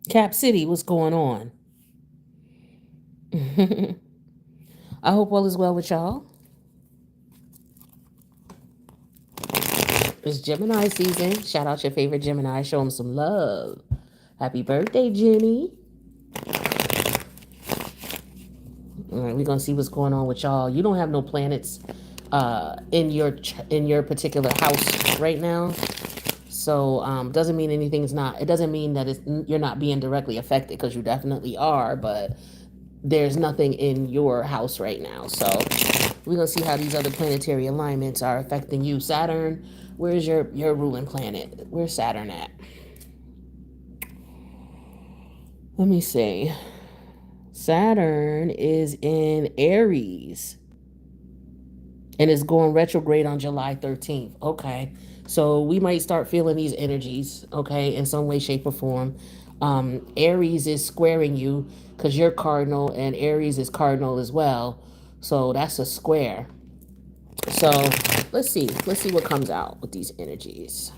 Cap City, what's going on? I hope all is well with y'all. It's Gemini season. Shout out your favorite Gemini. Show them some love. Happy birthday, Jenny. All right, we're gonna see what's going on with y'all. You don't have no planets in your particular house right now. So doesn't mean anything's not. It doesn't mean that you're not being directly affected, because you definitely are. But there's nothing in your house right now. So we're gonna see how these other planetary alignments are affecting you. Saturn, where's your ruling planet? Where's Saturn at? Let me see. Saturn is in Aries and it's going retrograde on July 13th. Okay. So we might start feeling these energies, okay, in some way, shape, or form. Aries is squaring you because you're cardinal and Aries is cardinal as well. So that's a square. So let's see. Let's see what comes out with these energies.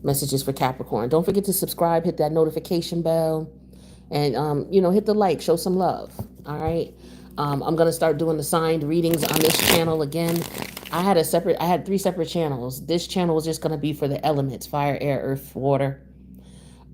Messages for Capricorn. Don't forget to subscribe, hit that notification bell, and hit the like, show some love. All right. I'm gonna start doing the signed readings on this channel again. I had three separate channels. This channel was just gonna be for the elements: fire, air, earth, water.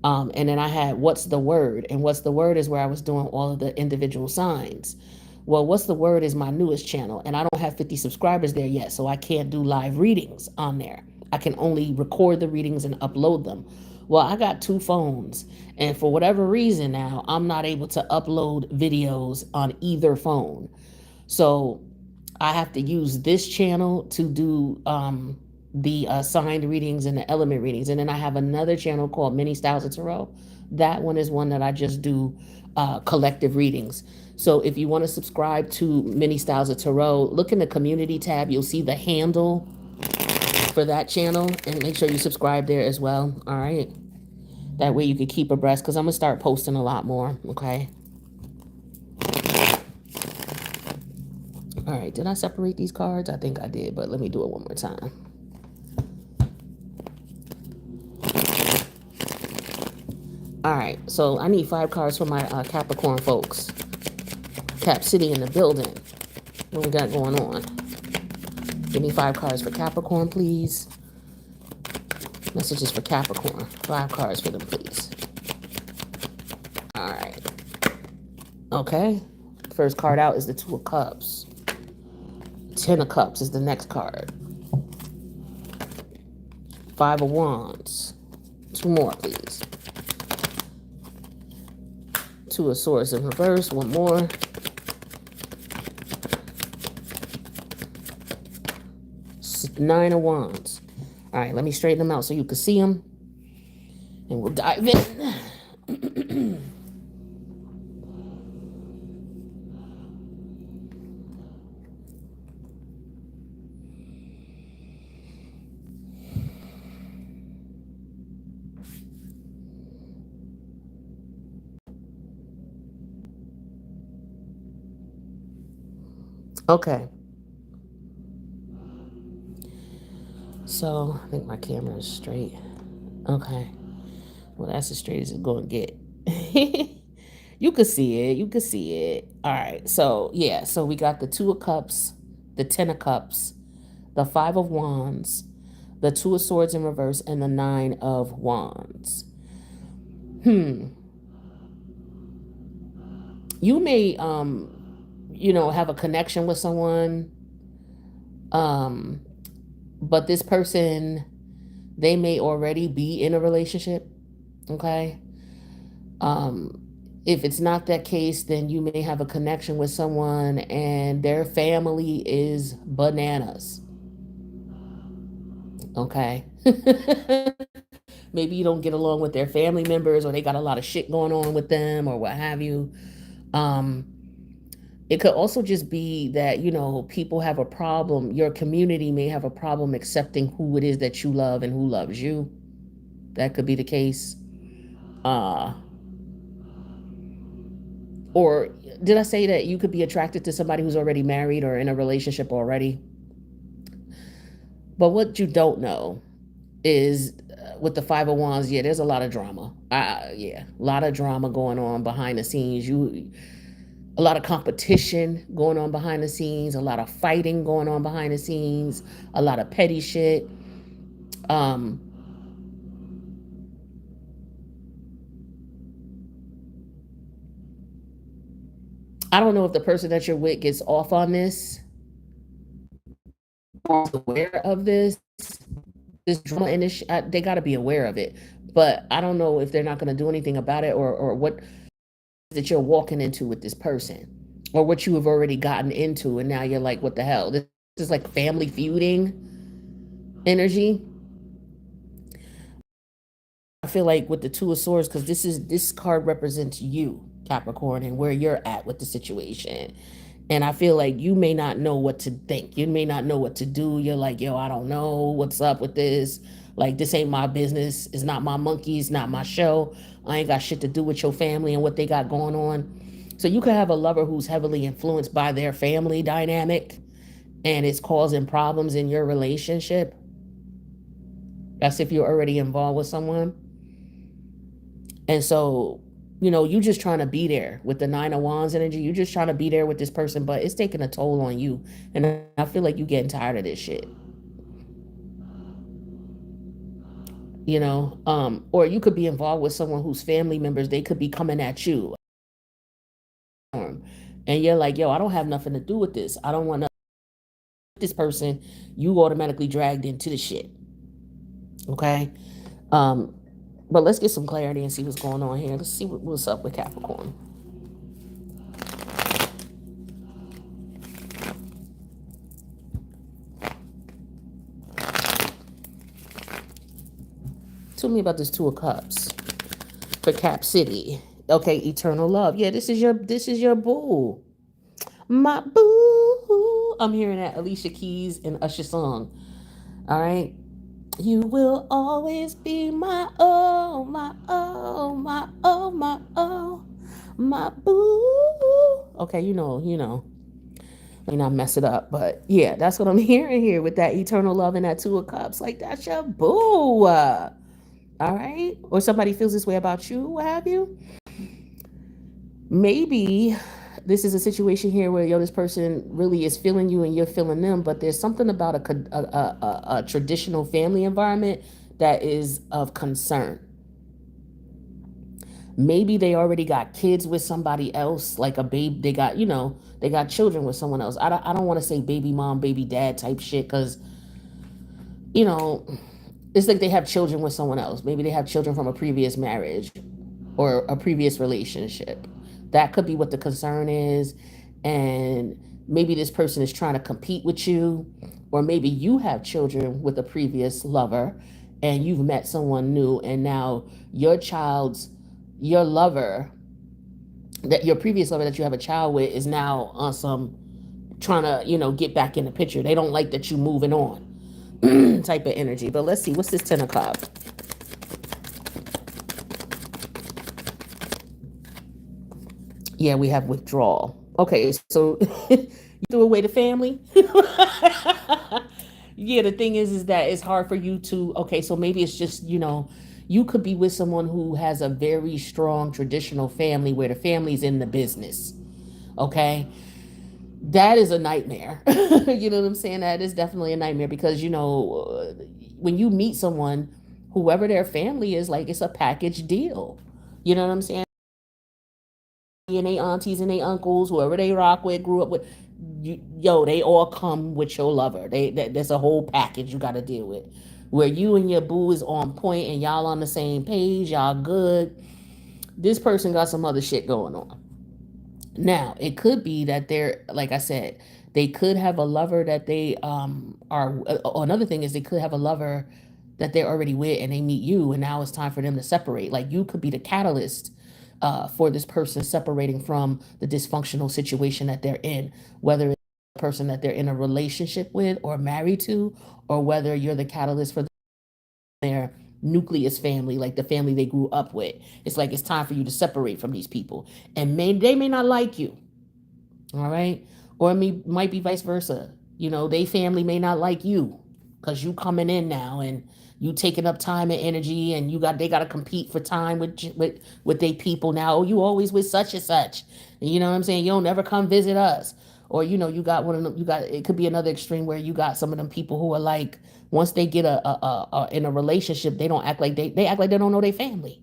And then I had What's the Word? And What's the Word is where I was doing all of the individual signs. Well, What's the Word is my newest channel, and I don't have 50 subscribers there yet, so I can't do live readings on there. I can only record the readings and upload them. Well, I got two phones, and for whatever reason now, I'm not able to upload videos on either phone. So I have to use this channel to do the signed readings and the element readings. And then I have another channel called Many Styles of Tarot. That one is one that I just do collective readings. So if you want to subscribe to Many Styles of Tarot, look in the community tab. You'll see the handle for that channel, and make sure you subscribe there as well. All right. That way you can keep abreast, because I'm going to start posting a lot more. Okay. All right. Did I separate these cards? I think I did, but let me do it one more time. All right, so I need 5 cards for my Capricorn folks. Cap City in the building. What we got going on? Give me 5 cards for Capricorn, please. Messages for Capricorn. 5 cards for them, please. All right. Okay. First card out is the 2 of Cups. 10 of Cups is the next card. 5 of Wands. 2 more, please. 2 of Swords in reverse. 1 more. 9 of Wands. All right, let me straighten them out so you can see them. And we'll dive in. Okay. So I think my camera is straight. Okay. Well, that's as straight as it's going to get. You can see it. You can see it. All right. So, yeah. So we got the 2 of Cups, the 10 of Cups, the 5 of Wands, the 2 of Swords in reverse, and the 9 of Wands. You may, have a connection with someone, but this person, they may already be in a relationship. Okay. If it's not that case, then you may have a connection with someone and their family is bananas. Okay. Maybe you don't get along with their family members, or they got a lot of shit going on with them, or what have you. It could also just be that, people have a problem. Your community may have a problem accepting who it is that you love and who loves you. That could be the case. Or did I say that you could be attracted to somebody who's already married or in a relationship already? But what you don't know is with the 501s, yeah, there's a lot of drama. Yeah, a lot of drama going on behind the scenes. A lot of competition going on behind the scenes, a lot of fighting going on behind the scenes, a lot of petty shit. Um, I don't know if the person that you're with gets off on this or is aware of this drama and this. They got to be aware of it, but I don't know if they're not going to do anything about it or what that you're walking into with this person or what you have already gotten into, and now you're like, what the hell? This is like family feuding energy. I feel like with the Two of Swords, because this card represents you, Capricorn, and where you're at with the situation. And I feel like you may not know what to think. You may not know what to do. You're like, yo, I don't know what's up with this. Like, this ain't my business. It's not my monkey. It's not my show. I ain't got shit to do with your family and what they got going on. So you could have a lover who's heavily influenced by their family dynamic and it's causing problems in your relationship. That's if you're already involved with someone. And so, you just trying to be there with the Nine of Wands energy. You just trying to be there with this person, but it's taking a toll on you. And I feel like you getting tired of this shit. Or you could be involved with someone whose family members, they could be coming at you. And you're like, yo, I don't have nothing to do with this. I don't want to this person. You automatically dragged into the shit. Okay. Um, but let's get some clarity and see what's going on here. Let's see what's up with Capricorn. Tell me about this Two of Cups for Cap City. Okay, eternal love. Yeah, this is your boo. My boo. I'm hearing that Alicia Keys and Usher song. All right. You will always be my oh, my oh, my oh, my oh, my boo. Okay, let me not mess it up. But yeah, that's what I'm hearing here with that eternal love and that Two of Cups. Like, that's your boo. All right. Or somebody feels this way about you, what have you. Maybe this is a situation here where, this person really is feeling you and you're feeling them, but there's something about a traditional family environment that is of concern. Maybe they already got kids with somebody else, like a baby. They got children with someone else. I don't want to say baby mom, baby dad type shit, because, it's like they have children with someone else. Maybe they have children from a previous marriage or a previous relationship. That could be what the concern is. And maybe this person is trying to compete with you, or maybe you have children with a previous lover and you've met someone new, and now your lover, that your previous lover that you have a child with, is now on some trying to, get back in the picture. They don't like that you moving on type of energy. But let's see, what's this 10 o'clock? Yeah, we have withdrawal. Okay, so you threw away the family. Yeah, the thing is that it's hard for you to. Okay, so maybe it's just, you could be with someone who has a very strong traditional family where the family's in the business. Okay, that is a nightmare. You know what I'm saying? That is definitely a nightmare because, when you meet someone, whoever their family is, like, it's a package deal. You know what I'm saying? And they aunties and they uncles, whoever they rock with, grew up with, they all come with your lover. That's a whole package you got to deal with. Where you and your boo is on point and y'all on the same page, y'all good. This person got some other shit going on. Now, it could be that they're, like I said, they could have a lover that they are. Another thing is they could have a lover that they're already with and they meet you, and now it's time for them to separate. Like, you could be the catalyst for this person separating from the dysfunctional situation that they're in, whether it's the person that they're in a relationship with or married to, or whether you're the catalyst for their nucleus family, like the family they grew up with. It's like it's time for you to separate from these people, and they may not like you. All right, or it might be vice versa. They family may not like you. because you coming in now and you taking up time and energy, and they got to compete for time with they people now. Oh, you always with such and such, you know what I'm saying? You don't never come visit us. Or you got one of them. You got, it could be another extreme where you got some of them people who are like, once they get a in a relationship, they don't act like they act like they don't know their family.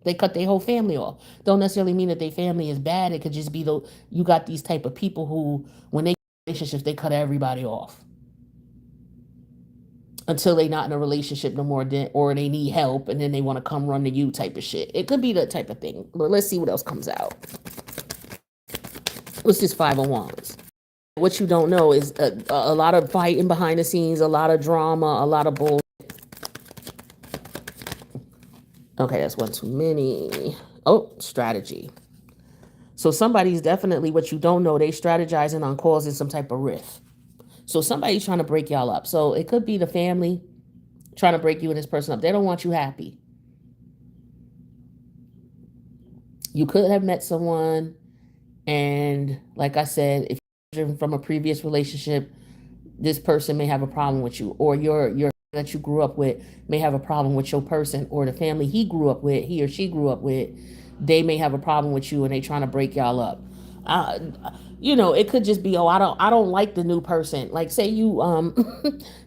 They cut their whole family off. Don't necessarily mean that their family is bad. It could just be though, you got these type of people who, when they get in relationships, they cut everybody off until they not in a relationship no more, or they need help, and then they want to come run to you type of shit. It could be that type of thing. But let's see what else comes out. What's this Five of Wands? What you don't know is a lot of fighting behind the scenes, a lot of drama, a lot of bull. Okay, that's one too many. Oh, strategy. So somebody's definitely, what you don't know, they strategizing on causing some type of rift. So somebody's trying to break y'all up. So it could be the family trying to break you and this person up. They don't want you happy. You could have met someone, and like I said, if you're from a previous relationship, this person may have a problem with you, or your that you grew up with may have a problem with your person, or the family he or she grew up with, they may have a problem with you, and they trying to break y'all up. It could just be, oh, I don't like the new person. Like, say you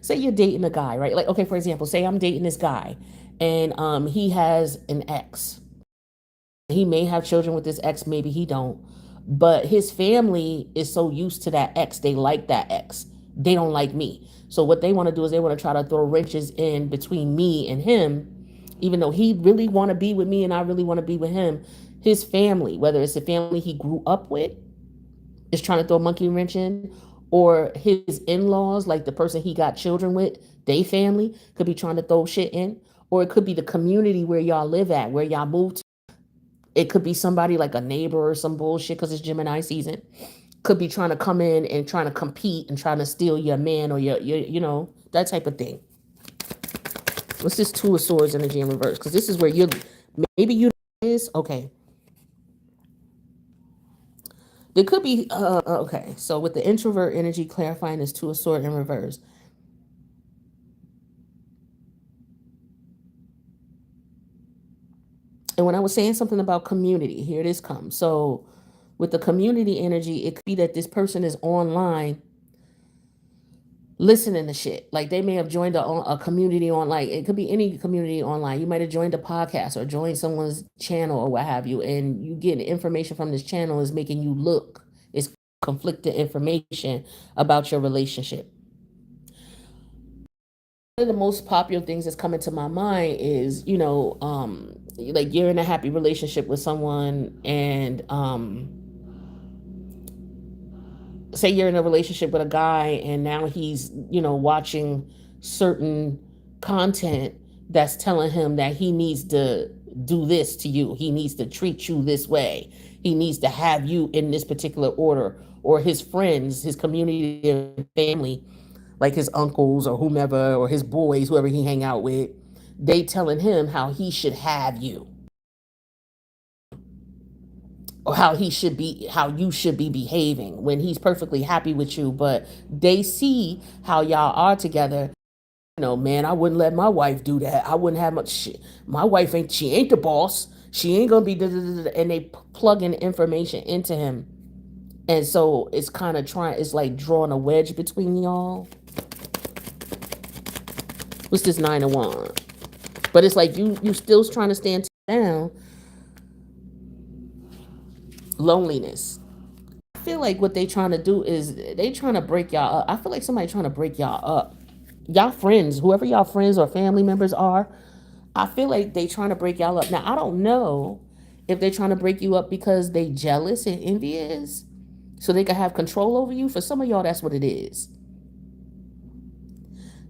say you're dating a guy, right? Like, okay, for example, say I'm dating this guy, and he has an ex. He may have children with this ex, maybe he don't. But his family is so used to that ex, they like that ex. They don't like me. So what they want to do is they want to try to throw wrenches in between me and him, even though he really want to be with me and I really want to be with him. His family, whether it's the family he grew up with, is trying to throw a monkey wrench in, or his in-laws, like the person he got children with, they family could be trying to throw shit in, or it could be the community where y'all live at, where y'all moved to. It could be somebody like a neighbor or some bullshit, because it's Gemini season. Could be trying to come in and trying to compete and trying to steal your man or your that type of thing. What's this Two of Swords energy in reverse? Because this is where maybe you is okay. There could be okay. So with the introvert energy clarifying this Two of Swords in reverse. And when I was saying something about community, here this comes. So with the community energy, it could be that this person is online listening to shit. Like, they may have joined a community on, like, it could be any community online. You might have joined a podcast or joined someone's channel or what have you, and you get information from this channel is making you look. It's conflicted information about your relationship. One of the most popular things that's coming to my mind is, like, you're in a happy relationship with someone, and say you're in a relationship with a guy, and now he's watching certain content that's telling him that he needs to do this to you, he needs to treat you this way, he needs to have you in this particular order. Or his friends, his community and family, like his uncles or whomever, or his boys, whoever he hang out with, they telling him how he should have you, or how you should be behaving when he's perfectly happy with you. But they see how y'all are together. Man, I wouldn't let my wife do that. I wouldn't have much shit. My wife she ain't the boss. She ain't gonna be and they plug in information into him. And so it's kind of it's like drawing a wedge between y'all. What's this Nine of Wands? But it's like you still trying to stand down. Loneliness. I feel like what they trying to do is they trying to break y'all up. I feel like somebody trying to break y'all up. Y'all friends, whoever y'all friends or family members are, I feel like they trying to break y'all up. Now, I don't know if they're trying to break you up because they jealous and envious, so they can have control over you. For some of y'all, that's what it is.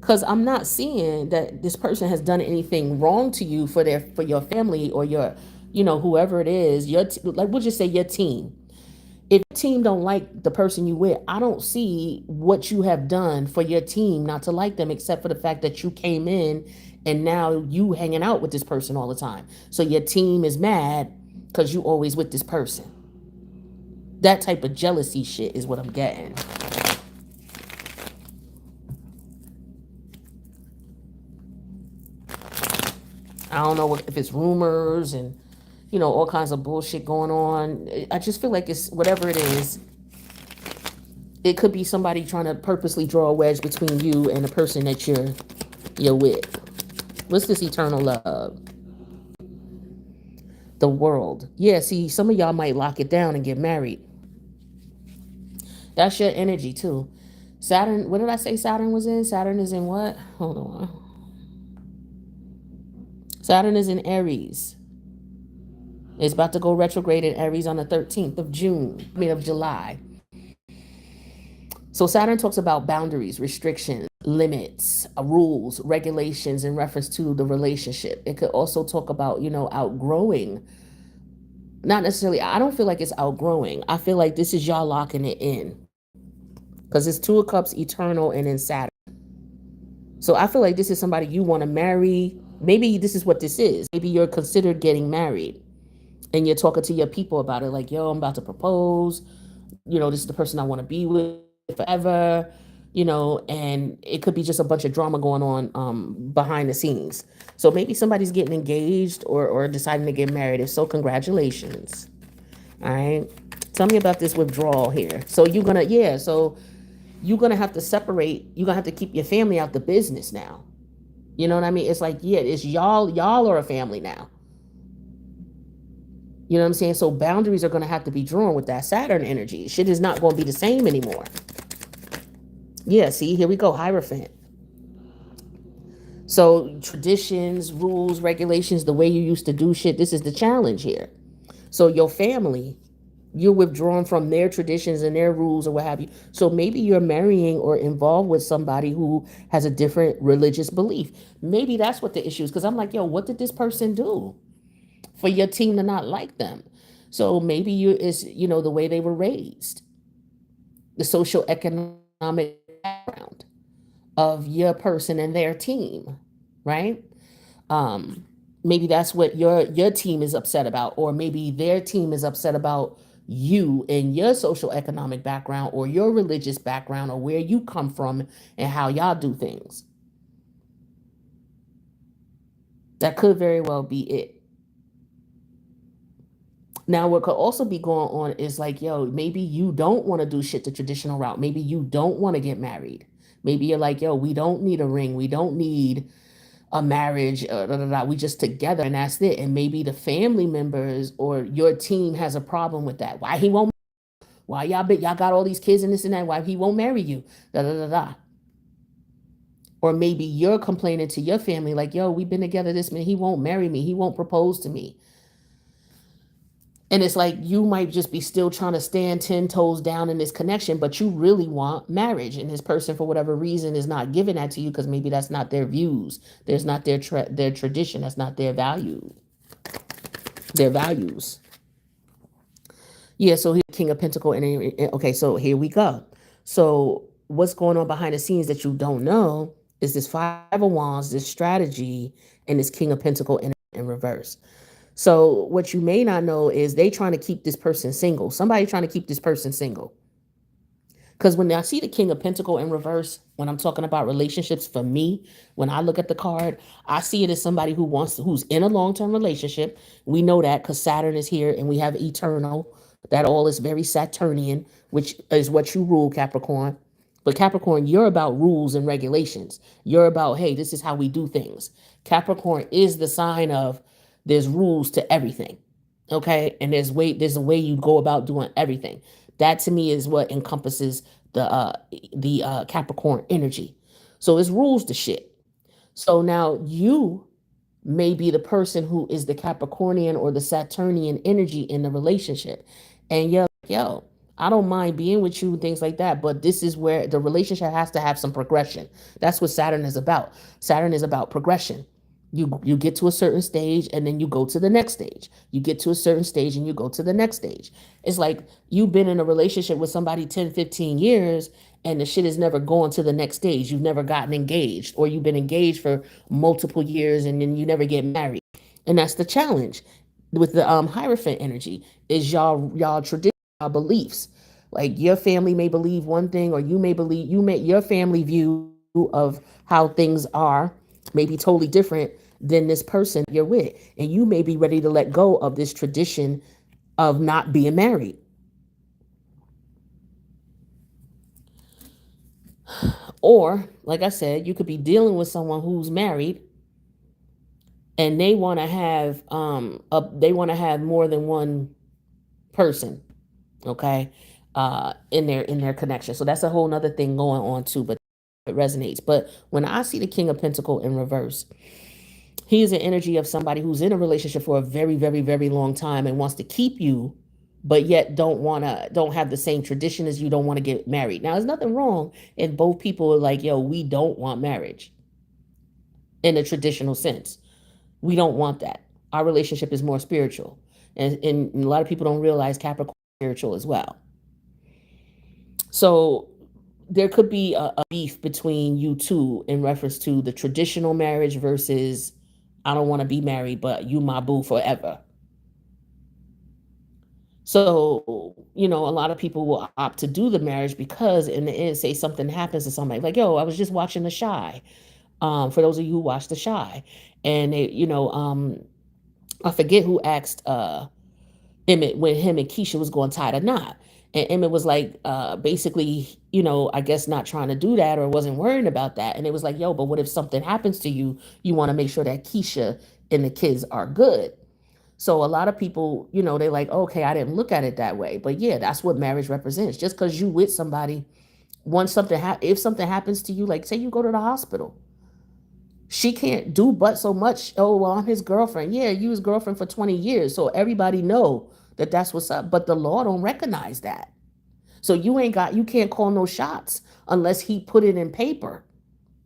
Because I'm not seeing that this person has done anything wrong to you for your family or your, whoever it is, like, we'll just say your team. If your team don't like the person you with, I don't see what you have done for your team not to like them, except for the fact that you came in and now you hanging out with this person all the time. So your team is mad because you always with this person. That type of jealousy shit is what I'm getting. I don't know if it's rumors and, all kinds of bullshit going on. I just feel like it's whatever it is. It could be somebody trying to purposely draw a wedge between you and the person that you're with. What's this eternal love? The world. Yeah, see, some of y'all might lock it down and get married. That's your energy too. Saturn, what did I say Saturn was in? Saturn is in what? Hold on. Saturn is in Aries. It's about to go retrograde in Aries on the 13th of June, of July. So Saturn talks about boundaries, restrictions, limits, rules, regulations in reference to the relationship. It could also talk about, outgrowing. Not necessarily, I don't feel like it's outgrowing. I feel like this is y'all locking it in. Because it's Two of Cups, eternal, and in Saturn. So I feel like this is somebody you want to marry. Maybe this is what this is. Maybe you're considered getting married. And you're talking to your people about it. Like, yo, I'm about to propose. This is the person I want to be with forever, and it could be just a bunch of drama going on behind the scenes. So maybe somebody's getting engaged or deciding to get married. If so, congratulations. All right. Tell me about this withdrawal here. So you're gonna have to separate. You're gonna have to keep your family out the business now. You know what I mean? It's like, yeah, it's y'all are a family now. You know what I'm saying? So boundaries are going to have to be drawn with that Saturn energy. Shit is not going to be the same anymore. Yeah, see, here we go, Hierophant. So traditions, rules, regulations, the way you used to do shit, this is the challenge here. So your family, you're withdrawn from their traditions and their rules or what have you. So maybe you're marrying or involved with somebody who has a different religious belief. Maybe that's what the issue is. Because I'm like, yo, what did this person do for your team to not like them? So maybe it's the way they were raised, the social economic background of your person and their team, right? Maybe that's what your team is upset about, or maybe their team is upset about you and your social economic background or your religious background or where you come from and how y'all do things. That could very well be it. Now, what could also be going on is like, yo, maybe you don't want to do shit the traditional route. Maybe you don't want to get married. Maybe you're like, yo, we don't need a ring. We don't need a marriage. We just together and that's it. And maybe the family members or your team has a problem with that. Why he won't? Why y'all got all these kids and this and that? Why he won't marry you? Or maybe you're complaining to your family like, yo, we've been together this minute. He won't marry me. He won't propose to me. And it's like you might just be still trying to stand 10 toes down in this connection, but you really want marriage. And this person, for whatever reason, is not giving that to you because maybe that's not their views. There's not their tradition. That's not their values. Yeah, so here's King of Pentacle. Okay, so here we go. So what's going on behind the scenes that you don't know is this Five of Wands, this strategy, and this King of Pentacle in reverse. So what you may not know is they trying to keep this person single. Somebody trying to keep this person single. Because when I see the King of Pentacle in reverse, when I'm talking about relationships, for me, when I look at the card, I see it as somebody who's in a long-term relationship. We know that because Saturn is here and we have eternal. That all is very Saturnian, which is what you rule, Capricorn. But Capricorn, you're about rules and regulations. You're about, hey, this is how we do things. Capricorn is the sign of there's rules to everything. Okay. And there's a way you go about doing everything. That to me is what encompasses the Capricorn energy. So it's rules to shit. So now you may be the person who is the Capricornian or the Saturnian energy in the relationship. And you're like, yo, I don't mind being with you and things like that. But this is where the relationship has to have some progression. That's what Saturn is about. Saturn is about progression. You get to a certain stage and then you go to the next stage. You get to a certain stage and you go to the next stage. It's like you've been in a relationship with somebody 10, 15 years and the shit has never gone to the next stage. You've never gotten engaged, or you've been engaged for multiple years and then you never get married. And that's the challenge with the Hierophant energy is y'all tradition, y'all beliefs. Like your family may believe one thing, or your family view of how things are may be totally different than this person you're with. And you may be ready to let go of this tradition of not being married. Or, like I said, you could be dealing with someone who's married and they want to have they want to have more than one person, okay, in their connection. So that's a whole nother thing going on too, but it resonates. But when I see the King of Pentacle in reverse, he is an energy of somebody who's in a relationship for a very, very, very long time and wants to keep you, but yet don't have the same tradition as you, don't want to get married. Now, there's nothing wrong if both people are like, yo, we don't want marriage in a traditional sense. We don't want that. Our relationship is more spiritual. And a lot of people don't realize Capricorn is spiritual as well. So there could be a beef between you two in reference to the traditional marriage versus I don't want to be married, but you my boo forever. So, a lot of people will opt to do the marriage because in the end, say something happens to somebody like, yo, I was just watching The Shy. For those of you who watch The Shy, and they, I forget who asked Emmett when him and Keisha was going tie the knot. And Emmett was like, basically, I guess not trying to do that or wasn't worrying about that. And it was like, yo, but what if something happens to you? You want to make sure that Keisha and the kids are good. So a lot of people, they're like, okay, I didn't look at it that way. But yeah, that's what marriage represents. Just because you with somebody, if something happens to you, like say you go to the hospital, she can't do but so much. Oh, well, I'm his girlfriend. Yeah, you his girlfriend for 20 years. So everybody know that that's what's up. But the law don't recognize that. So you can't call no shots unless he put it in paper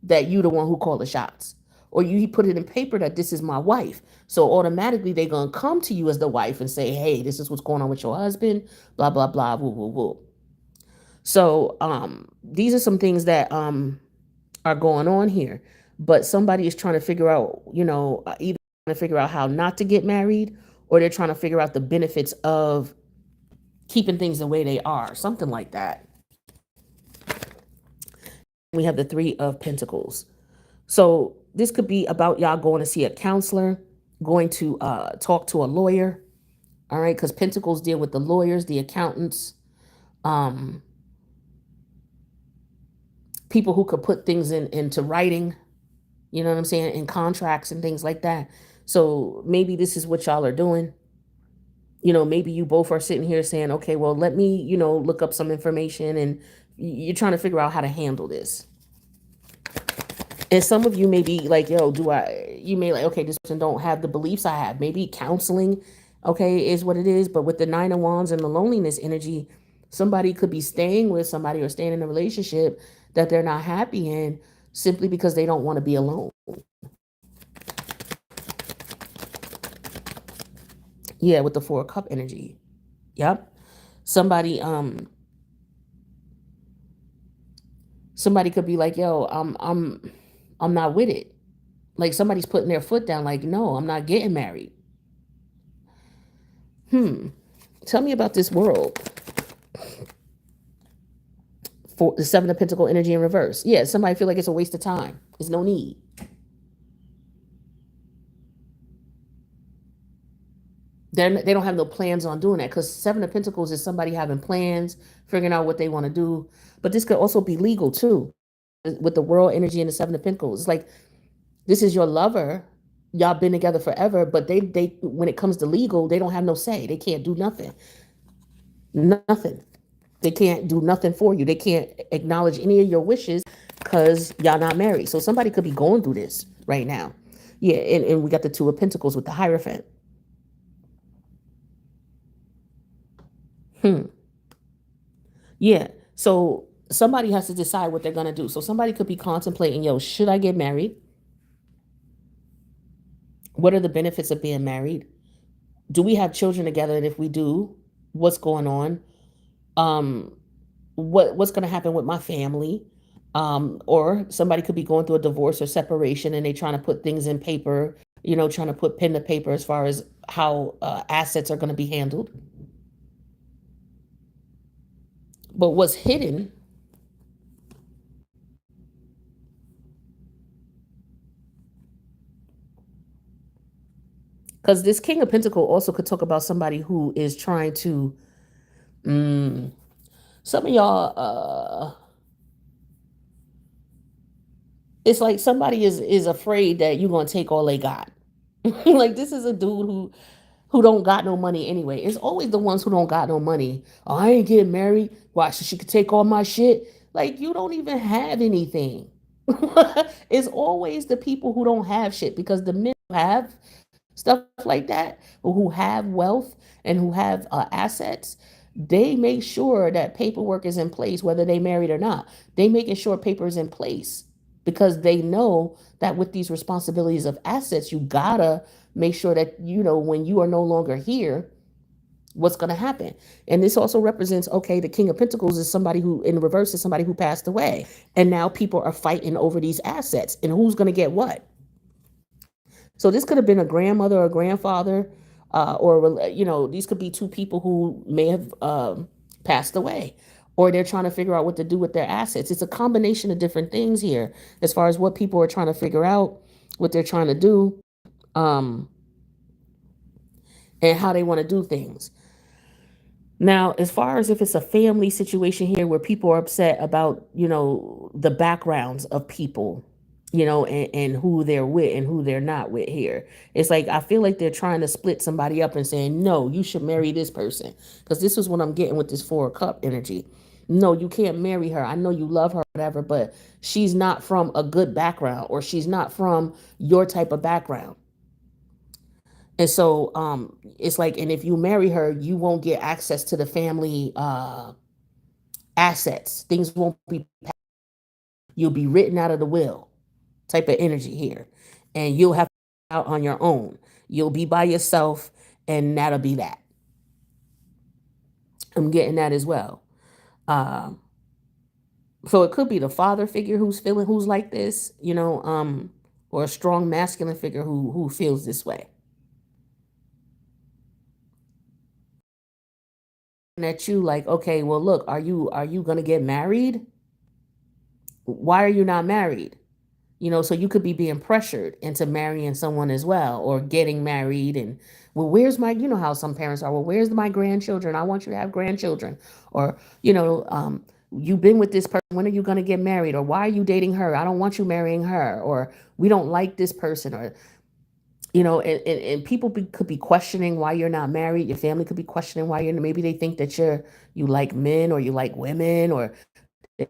that you the one who called the shots. Or he put it in paper that this is my wife. So automatically they're going to come to you as the wife and say, hey, this is what's going on with your husband, blah, blah, blah, woo, woo, woo. So these are some things that are going on here. But somebody is trying to figure out, either trying to figure out how not to get married, or they're trying to figure out the benefits of keeping things the way they are, something like that. We have the Three of Pentacles. So this could be about y'all going to see a counselor, going to talk to a lawyer. All right, because Pentacles deal with the lawyers, the accountants, people who could put things into writing, you know what I'm saying, in contracts and things like that. So maybe this is what y'all are doing. Maybe you both are sitting here saying, okay, well, let me, look up some information, and you're trying to figure out how to handle this. And some of you may be like, yo, you may like, okay, this person don't have the beliefs I have. Maybe counseling, okay, is what it is. But with the Nine of Wands and the loneliness energy, somebody could be staying with somebody or staying in a relationship that they're not happy in simply because they don't want to be alone. Yeah, with the Four of Cup energy. Yep. Somebody could be like, yo, I'm not with it. Like somebody's putting their foot down, like, no, I'm not getting married. Tell me about this world. For the Seven of Pentacle energy in reverse. Yeah, somebody feel like it's a waste of time. There's no need. They don't have no plans on doing that, because Seven of Pentacles is somebody having plans, figuring out what they want to do. But this could also be legal too, with the World energy and the Seven of Pentacles. It's like, this is your lover. Y'all been together forever, but they when it comes to legal, they don't have no say. They can't do nothing. Nothing. They can't do nothing for you. They can't acknowledge any of your wishes because y'all not married. So somebody could be going through this right now. Yeah, and we got the Two of Pentacles with the Hierophant. Yeah. So somebody has to decide what they're going to do. So somebody could be contemplating, yo, should I get married? What are the benefits of being married? Do we have children together? And if we do, what's going on? What's going to happen with my family? Or somebody could be going through a divorce or separation, and they trying to put things in paper, trying to put pen to paper as far as how assets are going to be handled. But what's hidden Because this King of Pentacle also could talk about somebody who is trying to, some of y'all, it's like somebody is afraid that you're gonna take all they got. Like this is a dude who don't got no money anyway. It's always the ones who don't got no money. Oh, I ain't getting married. Why? So she could take all my shit. Like you don't even have anything. It's always the people who don't have shit, because the men who have stuff like that, or who have wealth and who have assets, they make sure that paperwork is in place, whether they married or not. They making sure paper is in place because they know that with these responsibilities of assets, you gotta make sure that you know when you are no longer here, what's going to happen. And this also represents, okay, the King of Pentacles is somebody who, in reverse, is somebody who passed away. And now people are fighting over these assets and who's going to get what. So this could have been a grandmother or a grandfather, or, you know, these could be two people who may have passed away, or they're trying to figure out what to do with their assets. It's a combination of different things here as far as what people are trying to figure out, what they're trying to do, and how they want to do things. Now, as far as if it's a family situation here where people are upset about, you know, the backgrounds of people, you know, and who they're with and who they're not with here. It's like, I feel like they're trying to split somebody up and saying, no, you should marry this person. Because this is what I'm getting with this 4 of Cup energy. No, you can't marry her. I know you love her, whatever, but she's not from a good background, or she's not from your type of background. And so it's like, and if you marry her, you won't get access to the family assets. Things won't be, you'll be written out of the will type of energy here. And you'll have to out on your own. You'll be by yourself, and that'll be that. I'm getting that as well. So it could be the father figure who's like this, you know, or a strong masculine figure who feels this way. At you like, okay, well, look, are you going to get married? Why are you not married? You know, so you could be being pressured into marrying someone as well, or getting married. And, well, where's my, you know how some parents are, well, where's my grandchildren? I want you to have grandchildren. Or, you know, you've been with this person, when are you going to get married? Or why are you dating her? I don't want you marrying her. Or we don't like this person. Or, you know, and people could be questioning why you're not married. Your family could be questioning why you're, maybe they think that you like men, or you like women, or they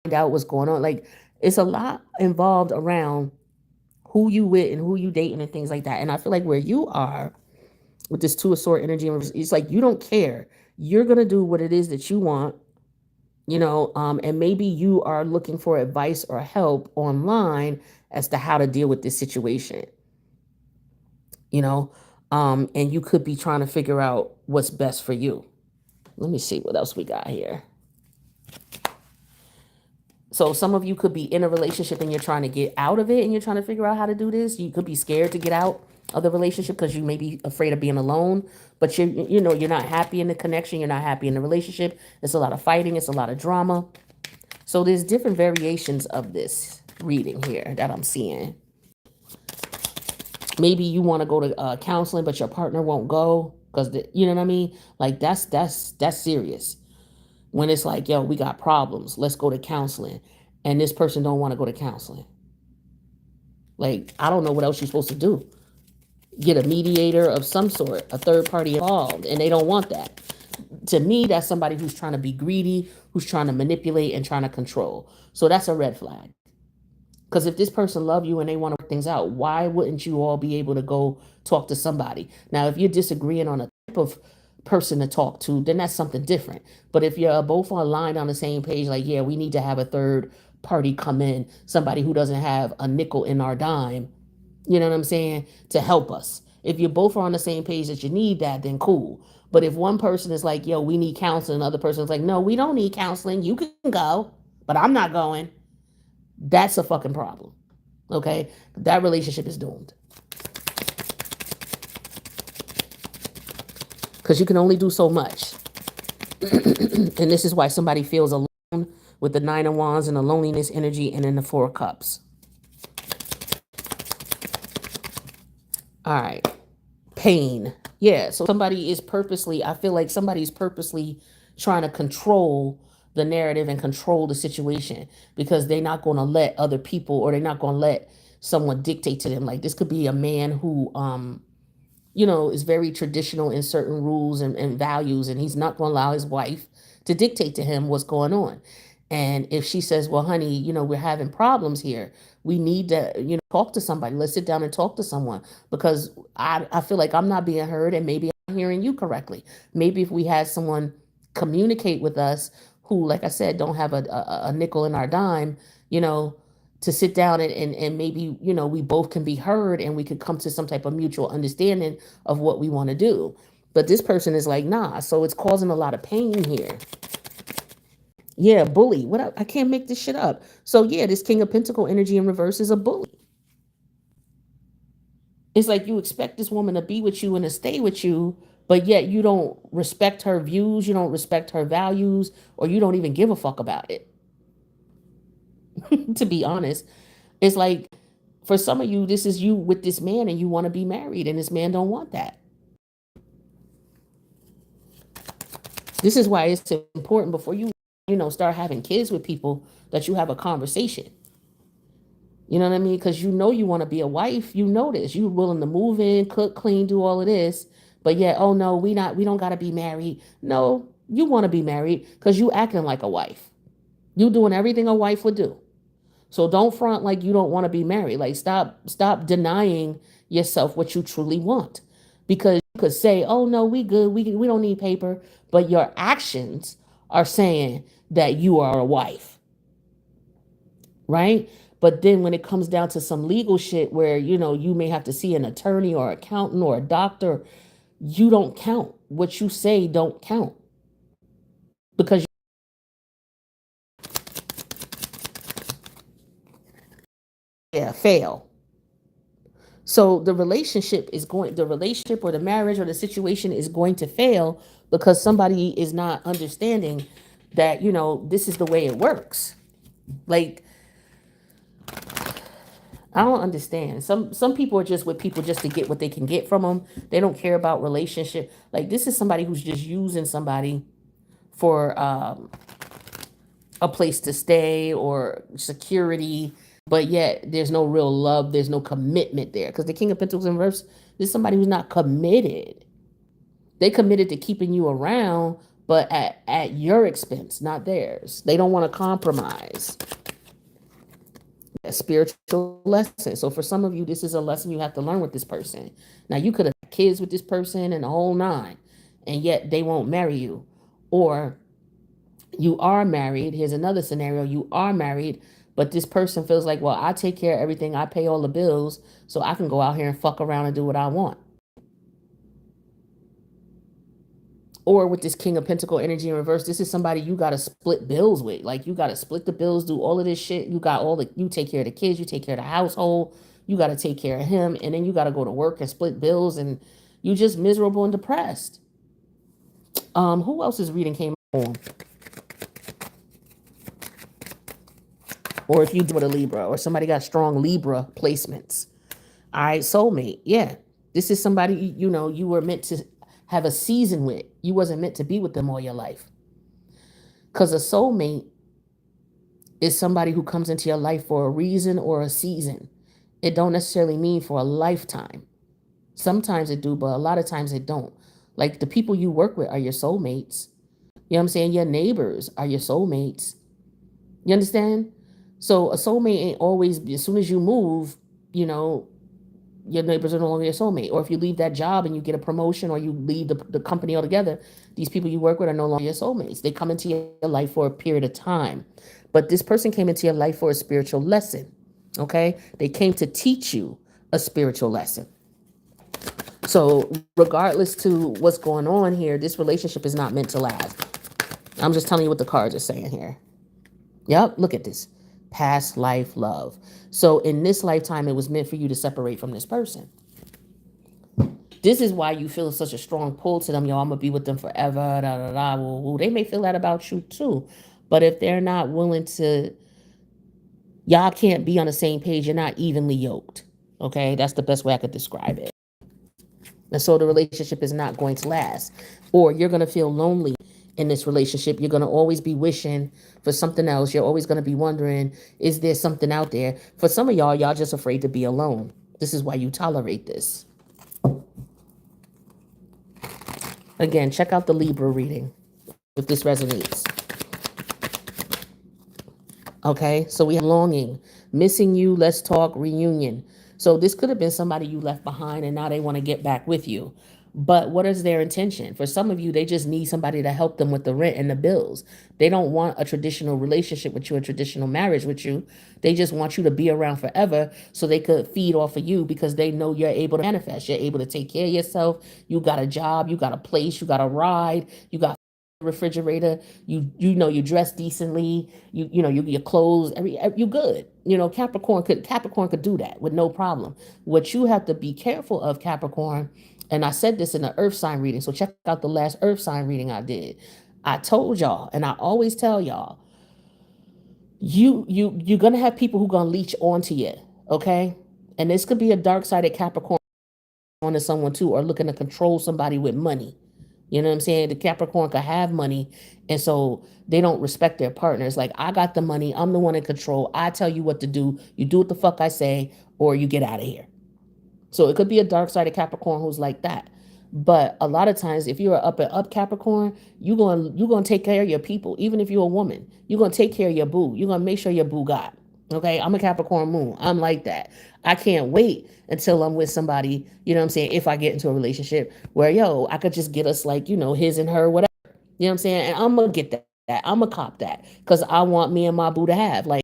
find out what's going on. Like, it's a lot involved around who you with and who you dating and things like that. And I feel like where you are with this 2 of Sword energy, it's like you don't care. You're gonna do what it is that you want, you know, and maybe you are looking for advice or help online as to how to deal with this situation. You know, and you could be trying to figure out what's best for you. Let me see what else we got here. So some of you could be in a relationship and you're trying to get out of it, and you're trying to figure out how to do this. You could be scared to get out of the relationship because you may be afraid of being alone, but you know, you're not happy in the connection. You're not happy in the relationship. It's a lot of fighting. It's a lot of drama. So there's different variations of this reading here that I'm seeing. Maybe you want to go to counseling, but your partner won't go because you know what I mean? Like that's serious. When it's like, yo, we got problems, let's go to counseling, and this person don't want to go to counseling. Like, I don't know what else you're supposed to do. Get a mediator of some sort, a third party involved, and they don't want that. To me, that's somebody who's trying to be greedy, who's trying to manipulate and trying to control. So that's a red flag. Because if this person love you and they want to work things out, why wouldn't you all be able to go talk to somebody? Now, if you're disagreeing on a type of person to talk to, then that's something different. But if you're both aligned on the same page, like, yeah, we need to have a third party come in, somebody who doesn't have a nickel in our dime, you know what I'm saying, to help us. If you both are on the same page that you need that, then cool. But if one person is like, yo, we need counseling, and the other person is like, no, we don't need counseling, you can go, but I'm not going, that's a fucking problem. Okay? That relationship is doomed. Because you can only do so much. And this is why somebody feels alone with the 9 of Wands and the loneliness energy, and then the 4 of Cups. All right. pain. Yeah, so somebody is purposely, I feel like somebody's purposely trying to control the narrative and control the situation because they're not going to let other people, or they're not going to let someone dictate to them. Like, this could be a man who is very traditional in certain rules and values, and he's not going to allow his wife to dictate to him what's going on. And if she says, well, honey, we're having problems here, we need to, talk to somebody. Let's sit down and talk to someone, because I feel like I'm not being heard, and maybe I'm hearing you correctly. Maybe if we had someone communicate with us who, like I said, don't have a nickel in our dime, to sit down and maybe, we both can be heard, and we could come to some type of mutual understanding of what we want to do. But this person is like, nah. So it's causing a lot of pain here. Yeah, bully. What? I can't make this shit up. So yeah, this King of Pentacle energy in reverse is a bully. It's like you expect this woman to be with you and to stay with you, but yet you don't respect her views, you don't respect her values, or you don't even give a fuck about it. To be honest, it's like, for some of you, this is you with this man and you want to be married, and this man don't want that. This is why it's important, before you start having kids with people, that you have a conversation. You know what I mean? Because you want to be a wife. You know this. You're willing to move in, cook, clean, do all of this. But yet, oh no, we don't got to be married. No, you want to be married because you acting like a wife. You doing everything a wife would do. So don't front like you don't want to be married. Like, stop denying yourself what you truly want. Because you could say, oh no, we good. We don't need paper. But your actions are saying that you are a wife. Right? But then when it comes down to some legal shit where, you may have to see an attorney or accountant or a doctor, you don't count. What you say don't count. Because fail. So the relationship or the marriage or the situation is going to fail because somebody is not understanding that, this is the way it works. Like, I don't understand. Some people are just with people just to get what they can get from them. They don't care about relationship. Like, this is somebody who's just using somebody for a place to stay or security, but yet there's no real love, there's no commitment there. Because the King of Pentacles in reverse is somebody who's not committed. They committed to keeping you around, but at your expense, not theirs. They don't want to compromise. A spiritual lesson. So for some of you, this is a lesson you have to learn with this person. Now, you could have kids with this person and the whole nine, and yet they won't marry you. Or you are married. Here's another scenario. You are married, but this person feels like, well, I take care of everything. I pay all the bills, so I can go out here and fuck around and do what I want. Or with this King of Pentacle energy in reverse, this is somebody you got to split bills with. Like, you got to split the bills, do all of this shit. You take care of the kids, you take care of the household, you got to take care of him, and then you got to go to work and split bills, and you just miserable and depressed. Who else's reading came on? Or if you do with a Libra, or somebody got strong Libra placements. All right, soulmate. Yeah, this is somebody, you were meant to have a season with. You wasn't meant to be with them all your life. Because a soulmate is somebody who comes into your life for a reason or a season. It don't necessarily mean for a lifetime. Sometimes it do, but a lot of times it don't. Like, the people you work with are your soulmates. You know what I'm saying? Your neighbors are your soulmates. You understand? So a soulmate ain't always, as soon as you move, your neighbors are no longer your soulmate. Or if you leave that job and you get a promotion, or you leave the company altogether, these people you work with are no longer your soulmates. They come into your life for a period of time. But this person came into your life for a spiritual lesson. Okay? They came to teach you a spiritual lesson. So regardless to what's going on here, this relationship is not meant to last. I'm just telling you what the cards are saying here. Yep, look at this. Past life love. So in this lifetime, it was meant for you to separate from this person. This is why you feel such a strong pull to them. Yo, I'm going to be with them forever. Da, da, da, woo, woo. They may feel that about you too. But if they're not willing to, y'all can't be on the same page. You're not evenly yoked. Okay, that's the best way I could describe it. And so the relationship is not going to last. Or you're going to feel lonely in this relationship. You're going to always be wishing for something else. You're always going to be wondering, is there something out there? For some of y'all just afraid to be alone. This is why you tolerate this. Again, check out the Libra reading if this resonates. Okay, so we have longing, missing you, let's talk, reunion. So this could have been somebody you left behind and now they want to get back with you. But what is their intention? For some of you, they just need somebody to help them with the rent and the bills. They don't want a traditional relationship with you, a traditional marriage with you. They just want you to be around forever so they could feed off of you because they know you're able to manifest. You're able to take care of yourself. You got a job, you got a place, you got a ride, you got refrigerator, you know, you dress decently, you know, your clothes, you good. You know, Capricorn could do that with no problem. What you have to be careful of, Capricorn, and I said this in the earth sign reading, so check out the last earth sign reading I did. I told y'all, and I always tell y'all, you're gonna have people who gonna leech onto you, okay? And this could be a dark-sided Capricorn onto someone too, or looking to control somebody with money. You know what I'm saying? The Capricorn could have money, and so they don't respect their partners. Like, I got the money, I'm the one in control, I tell you what to do, you do what the fuck I say, or you get out of here. So it could be a dark-sided Capricorn who's like that. But a lot of times, if you're an up and up Capricorn, you're gonna take care of your people. Even if you're a woman, you're gonna take care of your boo. You're gonna make sure your boo got. Okay, I'm a Capricorn moon. I'm like that. I can't wait until I'm with somebody, you know what I'm saying, if I get into a relationship where, yo, I could just get us like, you know, his and her, whatever. You know what I'm saying? And I'm gonna get that. I'm gonna cop that. Because I want me and my boo to have. Like,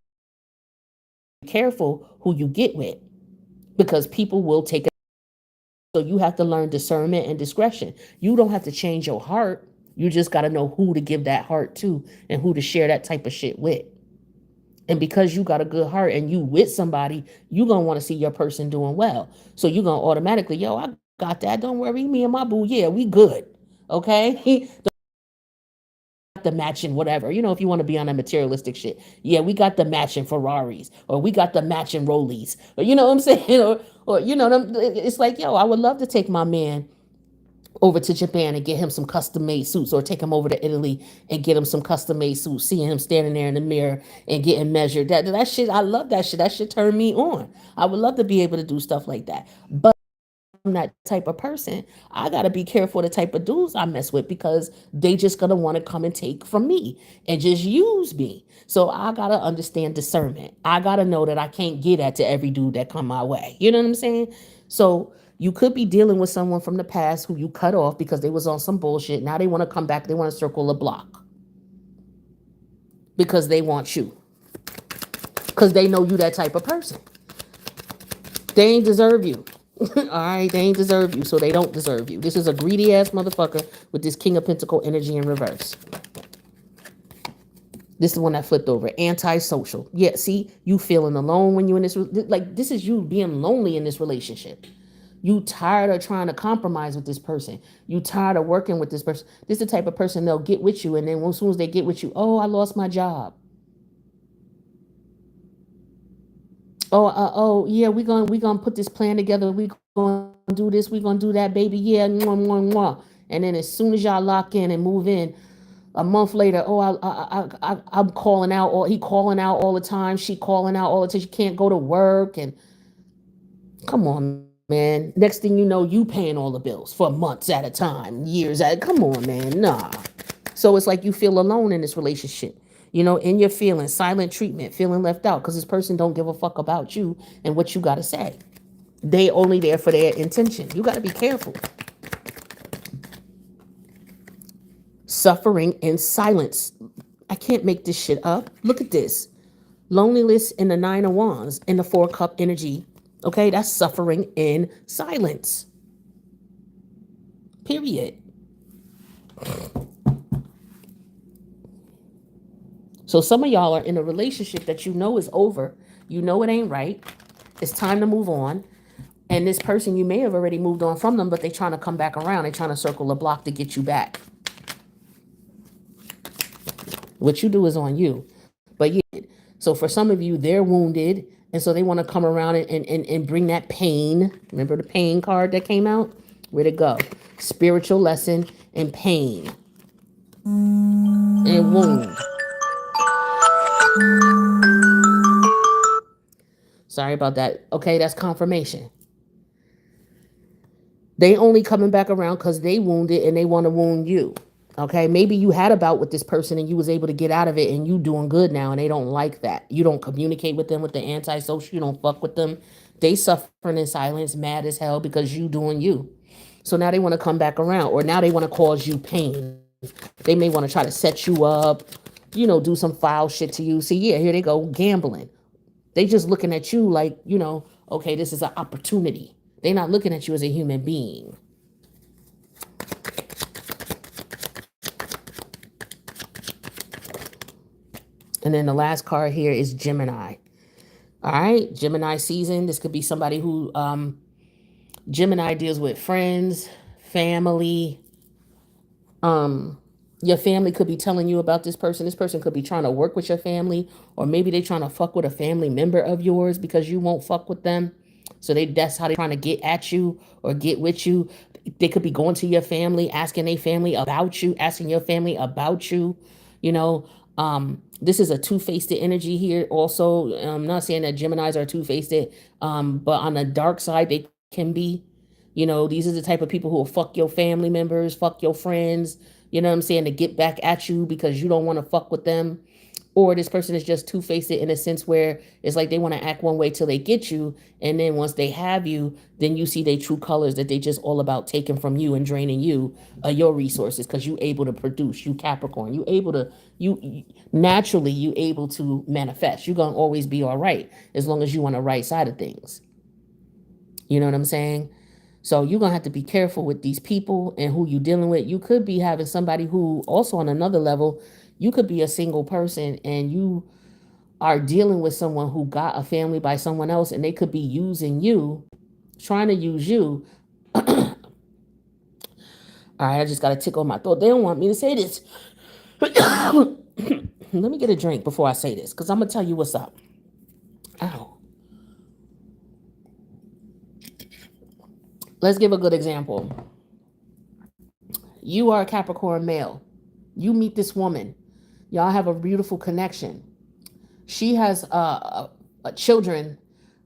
be careful who you get with. Because people will take it. So you have to learn discernment and discretion. You don't have to change your heart. You just got to know who to give that heart to and who to share that type of shit with. And because you got a good heart and you with somebody, you going to want to see your person doing well. So you're going to automatically, yo, I got that. Don't worry, me and my boo, yeah, we good. Okay? The matching whatever, you know, if you want to be on a materialistic shit, yeah, we got the matching Ferraris, or we got the matching Rollies, or you know what I'm saying, or you know, it's like, yo, I would love to take my man over to Japan and get him some custom made suits, or take him over to Italy and get him some custom made suits, seeing him standing there in the mirror and getting measured. That shit, I love that shit. That shit turned me on. I would love to be able to do stuff like that. But I'm that type of person. I got to be careful the type of dudes I mess with, because they just going to want to come and take from me and just use me. So I got to understand discernment. I got to know that I can't get at to every dude that come my way. You know what I'm saying? So you could be dealing with someone from the past who you cut off because they was on some bullshit. Now they want to come back. They want to circle the block because they want you, because they know you that type of person. They ain't deserve you. All right, they ain't deserve you, so they don't deserve you. This is a greedy ass motherfucker with this King of Pentacle energy in reverse. This is the one that flipped over. Antisocial. Yeah, see, you feeling alone when you're in this, like, this is you being lonely in this relationship. You tired of trying to compromise with this person. You tired of working with this person. This is the type of person they'll get with you, and then as soon as they get with you, oh, I lost my job. Oh, yeah, we gonna put this plan together. We gonna do this. We gonna do that, baby. Yeah, mwah, mwah, mwah. And then as soon as y'all lock in and move in, a month later, oh, I'm calling out, or he calling out all the time. She calling out all the time. She can't go to work. And come on, man. Next thing you know, you paying all the bills for months at a time, years at. Come on, man. Nah. So it's like you feel alone in this relationship. You know, in your feelings, silent treatment, feeling left out, because this person don't give a fuck about you and what you got to say. They only there for their intention. You got to be careful. Suffering in silence. I can't make this shit up. Look at this. Loneliness in the 9 of Wands in the 4-cup energy. Okay, that's suffering in silence. Period. So some of y'all are in a relationship that you know is over. You know it ain't right. It's time to move on. And this person, you may have already moved on from them, but they're trying to come back around. They're trying to circle the block to get you back. What you do is on you. But yeah, so for some of you, they're wounded. And so they want to come around and bring that pain. Remember the pain card that came out? Where'd it go? Spiritual lesson and pain and wound. Sorry about that. Okay, that's confirmation. They only coming back around because they wounded and they want to wound you. Okay, maybe you had a bout with this person and you was able to get out of it and you doing good now and they don't like that. You don't communicate with them with the antisocial. You don't fuck with them. They suffering in silence, mad as hell because you doing you. So now they want to come back around, or now they want to cause you pain. They may want to try to set you up, do some foul shit to you. See, yeah, here they go gambling. They just looking at you like, okay, this is an opportunity. They're not looking at you as a human being. And then the last card here is Gemini. All right, Gemini season. This could be somebody who, Gemini deals with friends, family. Your family could be telling you about this person. This person could be trying to work with your family, or maybe they trying to fuck with a family member of yours because you won't fuck with them. So that's how they're trying to get at you or get with you. They could be going to your family, asking their family about you, asking your family about you. This is a two-faced energy here. Also, I'm not saying that Geminis are two-faced, but on the dark side, they can be. These are the type of people who will fuck your family members, fuck your friends, you know what I'm saying, to get back at you because you don't want to fuck with them. Or this person is just two-faced in a sense where it's like they want to act one way till they get you. And then once they have you, then you see their true colors, that they just all about taking from you and draining you your resources because you able to produce. You Capricorn. You able to, naturally, you able to manifest. You're going to always be all right as long as you on the right side of things. You know what I'm saying? So you're going to have to be careful with these people and who you're dealing with. You could be having somebody who also on another level, you could be a single person and you are dealing with someone who got a family by someone else and they could be using you, trying to use you. All right, I just got to tickle my throat. They don't want me to say this. Let me get a drink before I say this because I'm going to tell you what's up. Ow. Let's give a good example. You are a Capricorn male. You meet this woman. Y'all have a beautiful connection. She has children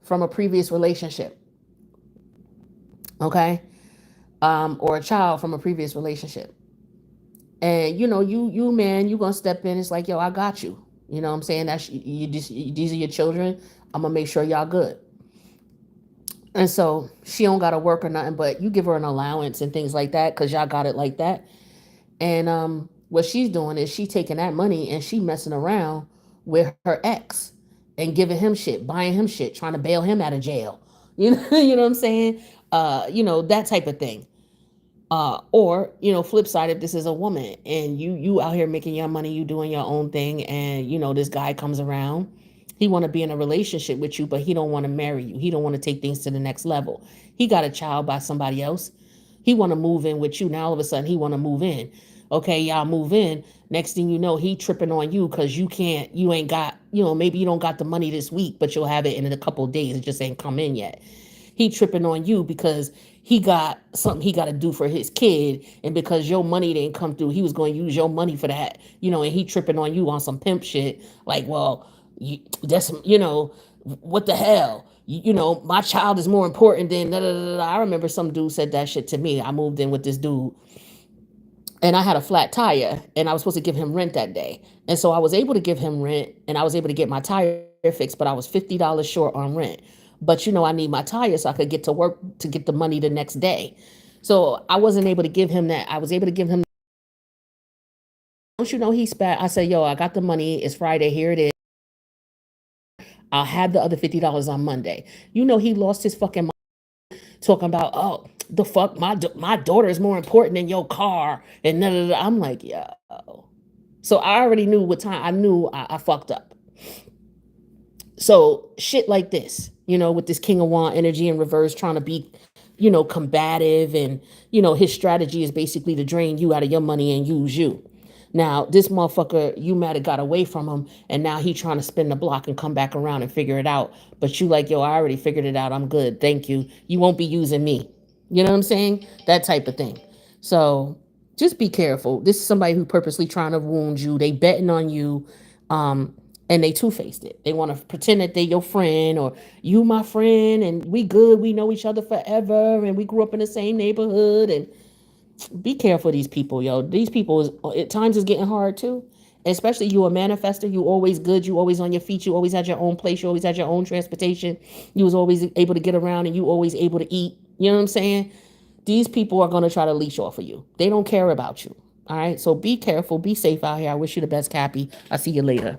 from a previous relationship. Okay? Or a child from a previous relationship. And, you man, you going to step in. It's like, yo, I got you. You know what I'm saying? These are your children. I'm going to make sure y'all good. And so she don't got to work or nothing, but you give her an allowance and things like that because y'all got it like that. And what she's doing is she taking that money and she messing around with her ex and giving him shit, buying him shit, trying to bail him out of jail. You know what I'm saying? That type of thing. Or, flip side, if this is a woman and you out here making your money, you doing your own thing, and, this guy comes around. He want to be in a relationship with you, but he don't want to marry you. He don't want to take things to the next level. He got a child by somebody else. He want to move in with you. Now, all of a sudden, he want to move in. Okay, y'all move in. Next thing you know, he tripping on you because you ain't got, maybe you don't got the money this week, but you'll have it in a couple of days. It just ain't come in yet. He tripping on you because he got something he got to do for his kid. And because your money didn't come through, he was going to use your money for that, and he tripping on you on some pimp shit. Like, well, that's, what the hell? My child is more important than da, da, da, da. I remember some dude said that shit to me. I moved in with this dude and I had a flat tire and I was supposed to give him rent that day. And so I was able to give him rent and I was able to get my tire fixed, but I was $50 short on rent. But I need my tire so I could get to work to get the money the next day. So I wasn't able to give him that. I was able to give him. Don't you know he spat? I said, yo, I got the money. It's Friday. Here it is. I'll have the other $50 on Monday. He lost his fucking mind talking about, oh, the fuck, my daughter is more important than your car. And none of that. I'm like, yo. So I already knew what time. I knew I fucked up. So shit like this, with this King of Wands energy in reverse, trying to be, combative. And, his strategy is basically to drain you out of your money and use you. Now, this motherfucker, you might have got away from him, and now he trying to spin the block and come back around and figure it out. But you like, yo, I already figured it out. I'm good. Thank you. You won't be using me. You know what I'm saying? That type of thing. So just be careful. This is somebody who purposely trying to wound you. They betting on you. Um, and they two-faced it. They want to pretend that they your friend, or you my friend and we good. We know each other forever and we grew up in the same neighborhood. And be careful of these people, yo. These people is at times is getting hard too. Especially you a manifester, you always good, you always on your feet, you always had your own place, you always had your own transportation, you was always able to get around and you always able to eat. You know what I'm saying? These people are gonna try to leech off of you. They don't care about you. All right. So be careful, be safe out here. I wish you the best, Cappy. I'll see you later.